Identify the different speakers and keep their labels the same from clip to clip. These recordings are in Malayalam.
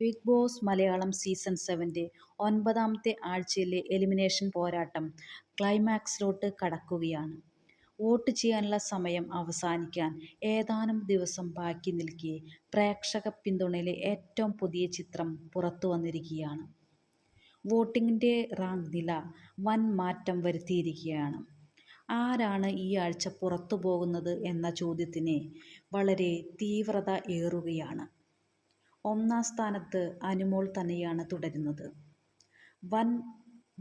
Speaker 1: ബിഗ് ബോസ് മലയാളം സീസൺ 7 9ാമത്തെ ആഴ്ചയിലെ എലിമിനേഷൻ പോരാട്ടം ക്ലൈമാക്സിലോട്ട് കടക്കുകയാണ്. വോട്ട് ചെയ്യാനുള്ള സമയം അവസാനിക്കാൻ ഏതാനും ദിവസം ബാക്കി നിൽക്കെ പ്രേക്ഷക പിന്തുണയിലെ ഏറ്റവും പുതിയ ചിത്രം പുറത്തു വന്നിരിക്കുകയാണ്. വോട്ടിങ്ങിൻ്റെ റാങ്ക് നില വൻ മാറ്റം വരുത്തിയിരിക്കുകയാണ്. ആരാണ് ഈ ആഴ്ച പുറത്തു പോകുന്നത് എന്ന ചോദ്യത്തിന് വളരെ തീവ്രത ഏറുകയാണ്. 1ാം സ്ഥാനത്ത് അനുമോൾ തന്നെയാണ് തുടരുന്നത്. വൻ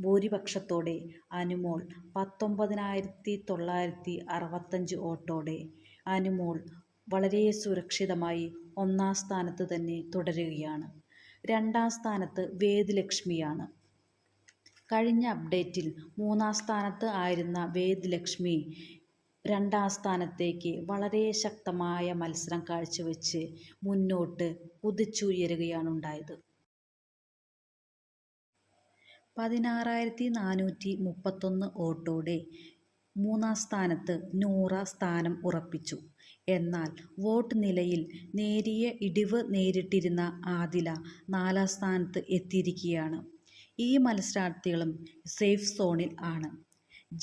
Speaker 1: ഭൂരിപക്ഷത്തോടെ അനുമോൾ 19,965 വോട്ടോടെ അനുമോൾ വളരെ സുരക്ഷിതമായി 1ാം സ്ഥാനത്ത് തന്നെ തുടരുകയാണ്. 2ാം സ്ഥാനത്ത് വേദലക്ഷ്മിയാണ്. കഴിഞ്ഞ അപ്ഡേറ്റിൽ 3ാം സ്ഥാനത്ത് ആയിരുന്ന വേദലക്ഷ്മി 2ാം സ്ഥാനത്തേക്ക് വളരെ ശക്തമായ മത്സരം കാഴ്ചവെച്ച് മുന്നോട്ട് കുതിച്ചുയരുകയാണുണ്ടായത്. 16,431 വോട്ടോടെ 3ാം സ്ഥാനത്ത് നൂറ സ്ഥാനം ഉറപ്പിച്ചു. എന്നാൽ വോട്ട് നിലയിൽ നേരിയ ഇടിവ് നേരിട്ടിരുന്ന ആദില 4ാം സ്ഥാനത്ത് എത്തിയിരിക്കുകയാണ്. ഈ മത്സരാർത്ഥികളും സേഫ് സോണിൽ ആണ്.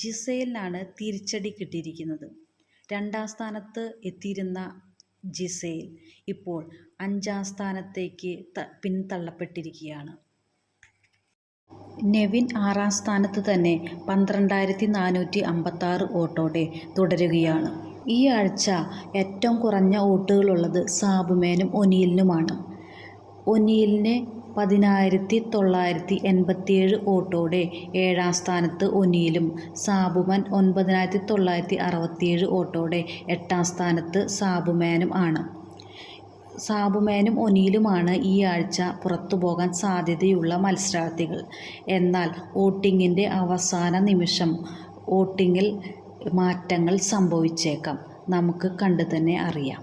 Speaker 1: ജിസേലിനാണ് തിരിച്ചടി കിട്ടിയിരിക്കുന്നത്. 2ാം സ്ഥാനത്ത് എത്തിയിരുന്ന ജിസേൽ ഇപ്പോൾ 5ാം സ്ഥാനത്തേക്ക് പിന്തള്ളപ്പെട്ടിരിക്കുകയാണ്. നെവിൻ 6ാം സ്ഥാനത്ത് തന്നെ 12,456 വോട്ടോടെ തുടരുകയാണ്. ഈ ആഴ്ച ഏറ്റവും കുറഞ്ഞ വോട്ടുകളുള്ളത് സാബുമേനും ഒനിയലിനുമാണ്. ഒനിയലിന് 10,987 വോട്ടോടെ 7ാം സ്ഥാനത്ത് ഒനിയലും, സാബുമാൻ 9,967 വോട്ടോടെ 8ാം സ്ഥാനത്ത് സാബുമാനും ആണ്. സാബുമാനും ഒനിയലുമാണ് ഈ ആഴ്ച പുറത്തു പോകാൻ സാധ്യതയുള്ള മത്സരാർത്ഥികൾ. എന്നാൽ വോട്ടിങ്ങിൻ്റെ അവസാന നിമിഷം വോട്ടിങ്ങിൽ മാറ്റങ്ങൾ സംഭവിച്ചേക്കാം. നമുക്ക് കണ്ടു തന്നെ അറിയാം.